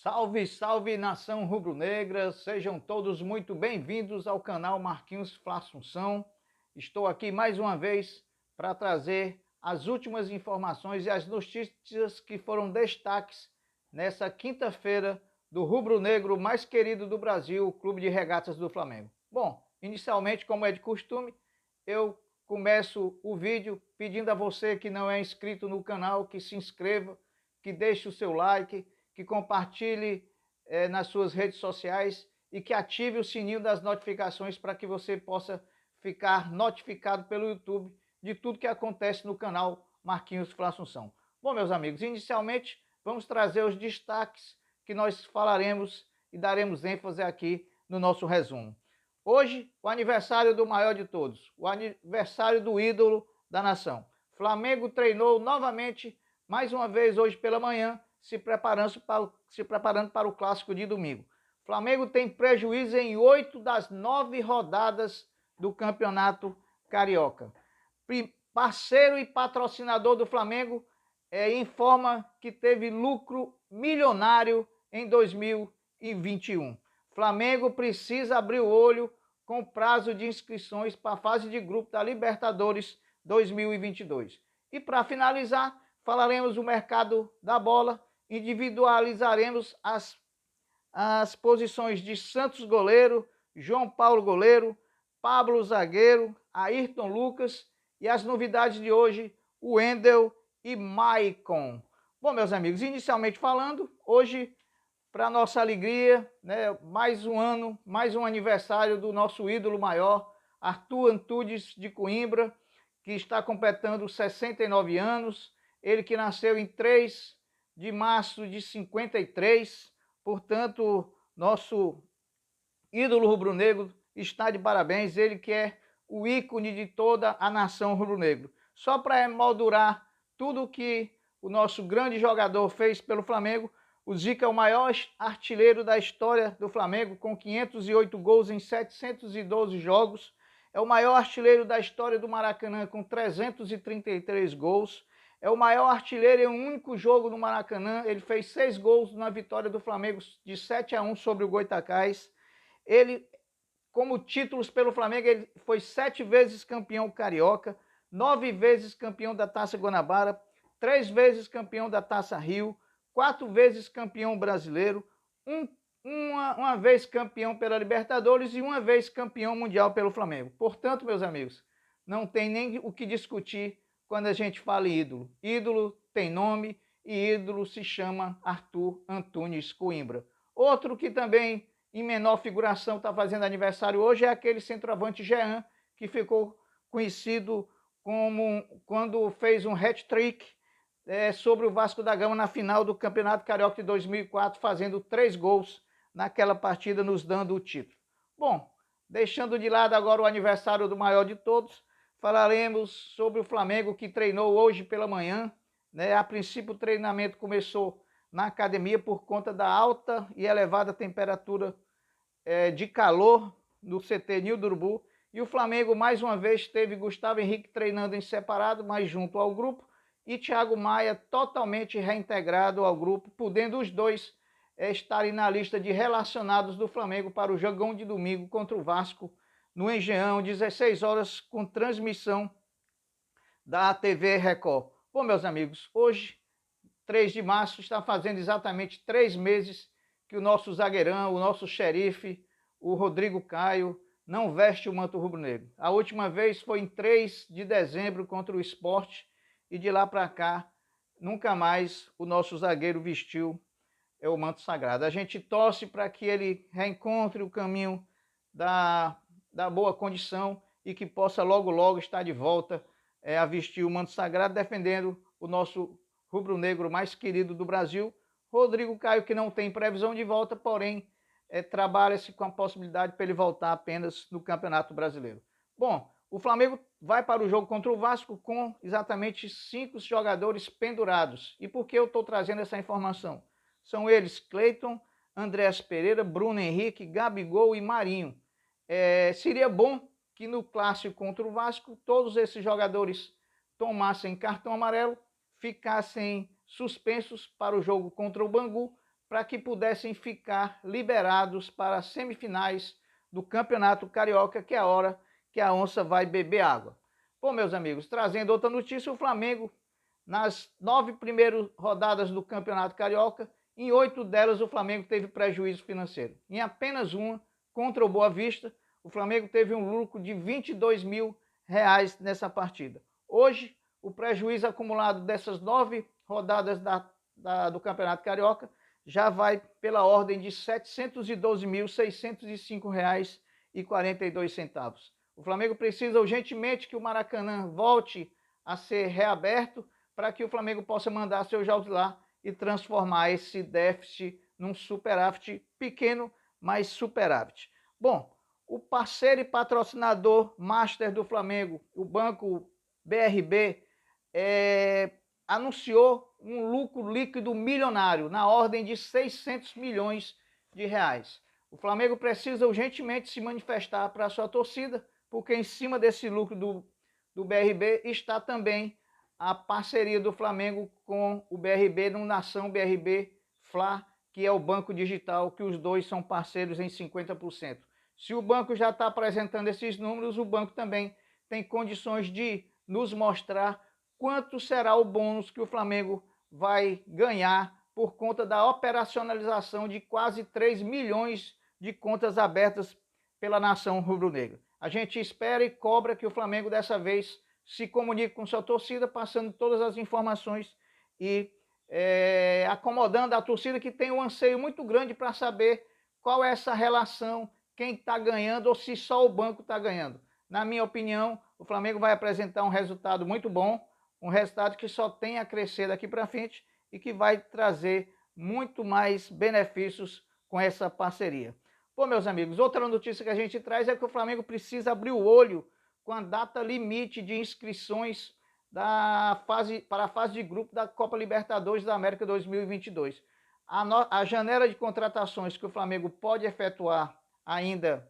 Salve, salve nação rubro-negra, sejam todos muito bem-vindos ao canal Marquinhos Fla Assunção. Estou aqui mais uma vez para trazer as últimas informações e as notícias que foram destaques nessa quinta-feira do rubro-negro mais querido do Brasil, o Clube de Regatas do Flamengo. Bom, inicialmente, como é de costume, eu começo o vídeo pedindo a você que não é inscrito no canal que se inscreva, que deixe o seu like, que compartilhe nas suas redes sociais e que ative o sininho das notificações para que você possa ficar notificado pelo YouTube de tudo que acontece no canal Marquinhos Fla Assunção. Bom, meus amigos, inicialmente vamos trazer os destaques que nós falaremos e daremos ênfase aqui no nosso resumo. Hoje, o aniversário do maior de todos, o aniversário do ídolo da nação. Flamengo treinou novamente, mais uma vez hoje pela manhã, se preparando para o clássico de domingo. Flamengo tem prejuízo em 8 das 9 rodadas do Campeonato Carioca. Parceiro e patrocinador do Flamengo informa que teve lucro milionário em 2021. Flamengo precisa abrir o olho com prazo de inscrições para a fase de grupo da Libertadores 2022. E para finalizar, falaremos do mercado da bola, individualizaremos as posições de Santos goleiro, João Paulo goleiro, Pablo zagueiro, Ayrton Lucas e as novidades de hoje, o Wendel e Maicon. Bom, meus amigos, inicialmente falando, hoje, para nossa alegria, né, mais um ano, mais um aniversário do nosso ídolo maior, Arthur Antunes de Coimbra, que está completando 69 anos, ele que nasceu em 3 de março de 53, portanto, nosso ídolo rubro-negro está de parabéns, ele que é o ícone de toda a nação rubro-negro. Só para emoldurar tudo que o nosso grande jogador fez pelo Flamengo, o Zica é o maior artilheiro da história do Flamengo, com 508 gols em 712 jogos. É o maior artilheiro da história do Maracanã, com 333 gols. É o maior artilheiro em um único jogo no Maracanã. Ele fez 6 gols na vitória do Flamengo de 7-1 sobre o Goytacás. Ele, como títulos pelo Flamengo, ele foi 7 vezes campeão carioca, 9 vezes campeão da Taça Guanabara, 3 vezes campeão da Taça Rio, 4 vezes campeão brasileiro, uma vez campeão pela Libertadores e uma vez campeão mundial pelo Flamengo. Portanto, meus amigos, não tem nem o que discutir quando a gente fala em ídolo. Ídolo tem nome e ídolo se chama Arthur Antunes Coimbra. Outro que também em menor figuração está fazendo aniversário hoje é aquele centroavante Jean, que ficou conhecido como quando fez um hat-trick sobre o Vasco da Gama na final do Campeonato Carioca de 2004, fazendo 3 gols naquela partida, nos dando o título. Bom, deixando de lado agora o aniversário do maior de todos, falaremos sobre o Flamengo que treinou hoje pela manhã. A princípio o treinamento começou na academia por conta da alta e elevada temperatura de calor no CT Nildo Urubu. E o Flamengo mais uma vez teve Gustavo Henrique treinando em separado, mas junto ao grupo, e Thiago Maia totalmente reintegrado ao grupo, podendo os dois estarem na lista de relacionados do Flamengo para o jogão de domingo contra o Vasco no Engenhão, 16 horas, com transmissão da TV Record. Bom, meus amigos, hoje, 3 de março, está fazendo exatamente 3 meses que o nosso zagueirão, o nosso xerife, o Rodrigo Caio, não veste o manto rubro-negro. A última vez foi em 3 de dezembro contra o Sport, e de lá para cá, nunca mais o nosso zagueiro vestiu o manto sagrado. A gente torce para que ele reencontre o caminho da boa condição e que possa logo, logo estar de volta a vestir o manto sagrado, defendendo o nosso rubro-negro mais querido do Brasil, Rodrigo Caio, que não tem previsão de volta, porém trabalha-se com a possibilidade para ele voltar apenas no Campeonato Brasileiro. Bom, o Flamengo vai para o jogo contra o Vasco com exatamente 5 jogadores pendurados. E por que eu estou trazendo essa informação? São eles Cleiton, Andréas Pereira, Bruno Henrique, Gabigol e Marinho. Seria bom que no clássico contra o Vasco todos esses jogadores tomassem cartão amarelo, ficassem suspensos para o jogo contra o Bangu, para que pudessem ficar liberados para as semifinais do Campeonato Carioca, que é a hora que a onça vai beber água. Bom, meus amigos, trazendo outra notícia, o Flamengo, nas 9 primeiras rodadas do Campeonato Carioca, em 8 delas o Flamengo teve prejuízo financeiro. Em apenas uma, contra o Boa Vista, o Flamengo teve um lucro de R$22 mil nessa partida. Hoje, o prejuízo acumulado dessas 9 rodadas do Campeonato Carioca já vai pela ordem de R$ 712.605,42. O Flamengo precisa urgentemente que o Maracanã volte a ser reaberto para que o Flamengo possa mandar seus jogos lá e transformar esse déficit num superávit pequeno, mas superávit. Bom, o parceiro e patrocinador master do Flamengo, o Banco BRB, anunciou um lucro líquido milionário na ordem de R$600 milhões. O Flamengo precisa urgentemente se manifestar para a sua torcida, porque em cima desse lucro do BRB está também a parceria do Flamengo com o BRB no Nação BRB Fla, que é o banco digital, que os dois são parceiros em 50%. Se o banco já está apresentando esses números, o banco também tem condições de nos mostrar quanto será o bônus que o Flamengo vai ganhar por conta da operacionalização de quase 3 milhões de contas abertas pela nação rubro-negra. A gente espera e cobra que o Flamengo dessa vez se comunique com sua torcida, passando todas as informações e acomodando a torcida, que tem um anseio muito grande para saber qual é essa relação, quem está ganhando ou se só o banco está ganhando. Na minha opinião, o Flamengo vai apresentar um resultado muito bom, um resultado que só tem a crescer daqui para frente e que vai trazer muito mais benefícios com essa parceria. Bom, meus amigos, outra notícia que a gente traz é que o Flamengo precisa abrir o olho com a data limite de inscrições para a fase de grupo da Copa Libertadores da América 2022. A janela de contratações que o Flamengo pode efetuar ainda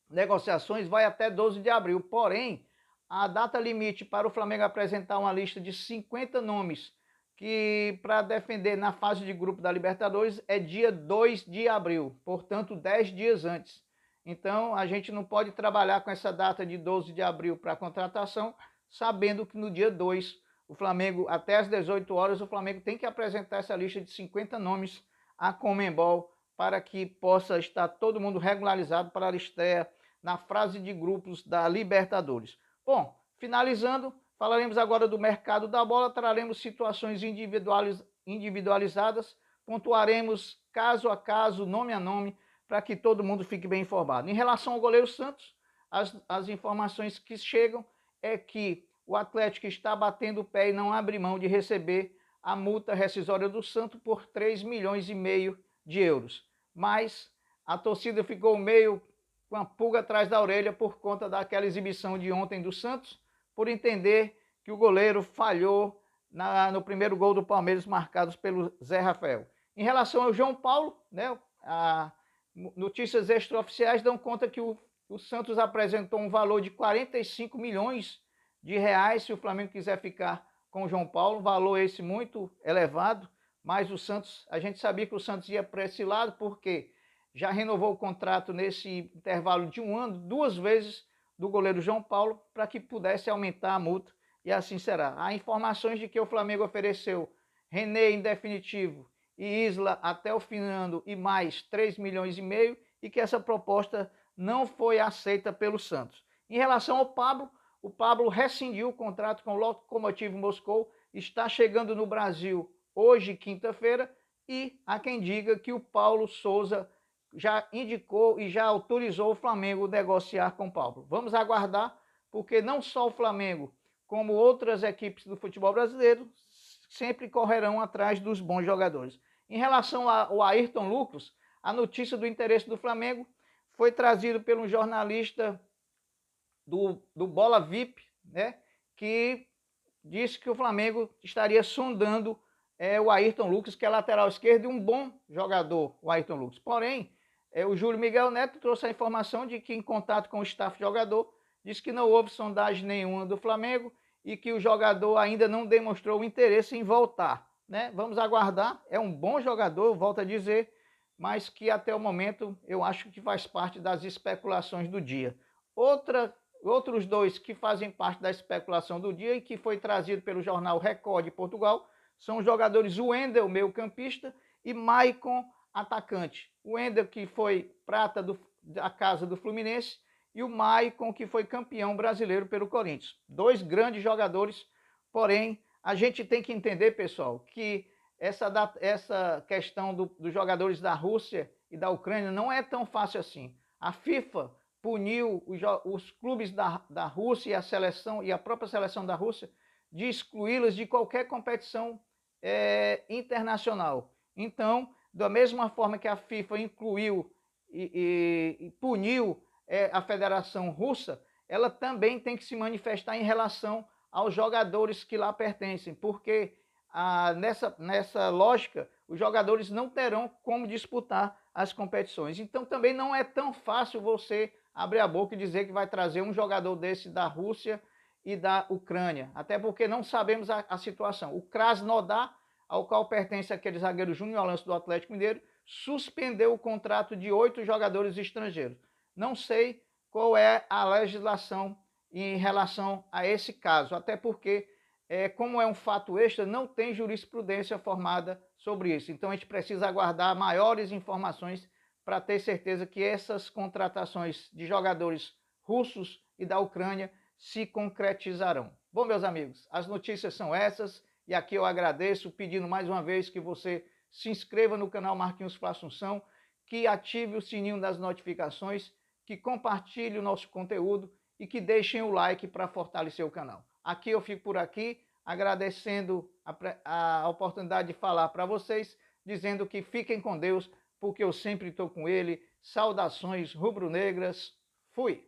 negociações vai até 12 de abril, porém, a data limite para o Flamengo apresentar uma lista de 50 nomes que para defender na fase de grupo da Libertadores é dia 2 de abril, portanto 10 dias antes. Então a gente não pode trabalhar com essa data de 12 de abril para a contratação, sabendo que no dia 2, o Flamengo, até às 18 horas, o Flamengo tem que apresentar essa lista de 50 nomes à Conmebol para que possa estar todo mundo regularizado para a estreia na fase de grupos da Libertadores. Bom, finalizando, falaremos agora do mercado da bola, traremos situações individualizadas, pontuaremos caso a caso, nome a nome, para que todo mundo fique bem informado. Em relação ao goleiro Santos, as informações que chegam é que o Atlético está batendo o pé e não abre mão de receber a multa rescisória do Santos por 3,5 milhões de euros. Mas a torcida ficou meio com a pulga atrás da orelha por conta daquela exibição de ontem do Santos, por entender que o goleiro falhou no primeiro gol do Palmeiras, marcados pelo Zé Rafael. Em relação ao João Paulo, né, notícias extraoficiais dão conta que o Santos apresentou um valor de 45 milhões de reais se o Flamengo quiser ficar com o João Paulo, valor esse muito elevado, mas o Santos, a gente sabia que o Santos ia para esse lado porque já renovou o contrato nesse intervalo de 1 ano, 2 vezes do goleiro João Paulo, para que pudesse aumentar a multa, e assim será. Há informações de que o Flamengo ofereceu René em definitivo e Isla até o fim do ano e mais 3,5 milhões e que essa proposta não foi aceita pelo Santos. Em relação ao Pablo, o Pablo rescindiu o contrato com o Lokomotiv Moscou, está chegando no Brasil hoje, quinta-feira, e há quem diga que o Paulo Souza já indicou e já autorizou o Flamengo a negociar com o Pablo. Vamos aguardar, porque não só o Flamengo, como outras equipes do futebol brasileiro, sempre correrão atrás dos bons jogadores. Em relação ao Ayrton Lucas, a notícia do interesse do Flamengo foi trazida por um jornalista do Bola VIP, né, que disse que o Flamengo estaria sondando o Ayrton Lucas, que é lateral esquerdo e um bom jogador, o Ayrton Lucas. Porém, o Júlio Miguel Neto trouxe a informação de que, em contato com o staff jogador, disse que não houve sondagem nenhuma do Flamengo e que o jogador ainda não demonstrou interesse em voltar. né? Vamos aguardar. É um bom jogador, volto a dizer, mas que até o momento eu acho que faz parte das especulações do dia. Outros dois que fazem parte da especulação do dia e que foi trazido pelo jornal Record de Portugal são os jogadores Wendel, meio-campista, e Maicon, atacante. O Wendel, que foi prata da casa do Fluminense, e o Maicon, que foi campeão brasileiro pelo Corinthians. Dois grandes jogadores, porém, a gente tem que entender, pessoal, que essa questão dos jogadores da Rússia e da Ucrânia não é tão fácil assim. A FIFA puniu os clubes da Rússia e a seleção e a própria seleção da Rússia de excluí-las de qualquer competição internacional. Então, da mesma forma que a FIFA incluiu e puniu a Federação Russa, ela também tem que se manifestar em relação aos jogadores que lá pertencem, porque nessa lógica, os jogadores não terão como disputar as competições. Então também não é tão fácil você abrir a boca e dizer que vai trazer um jogador desse da Rússia e da Ucrânia, até porque não sabemos a situação. O Krasnodar, ao qual pertence aquele zagueiro Júnior Alonso do Atlético Mineiro, suspendeu o contrato de 8 jogadores estrangeiros. Não sei qual é a legislação em relação a esse caso, até porque, como é um fato extra, não tem jurisprudência formada sobre isso. Então a gente precisa aguardar maiores informações para ter certeza que essas contratações de jogadores russos e da Ucrânia se concretizarão. Bom, meus amigos, as notícias são essas e aqui eu agradeço, pedindo mais uma vez que você se inscreva no canal Marquinhos Flá Assunção, que ative o sininho das notificações, que compartilhe o nosso conteúdo e que deixem o like para fortalecer o canal. Aqui eu fico por aqui, agradecendo a oportunidade de falar para vocês, dizendo que fiquem com Deus, porque eu sempre estou com Ele. Saudações rubro-negras. Fui!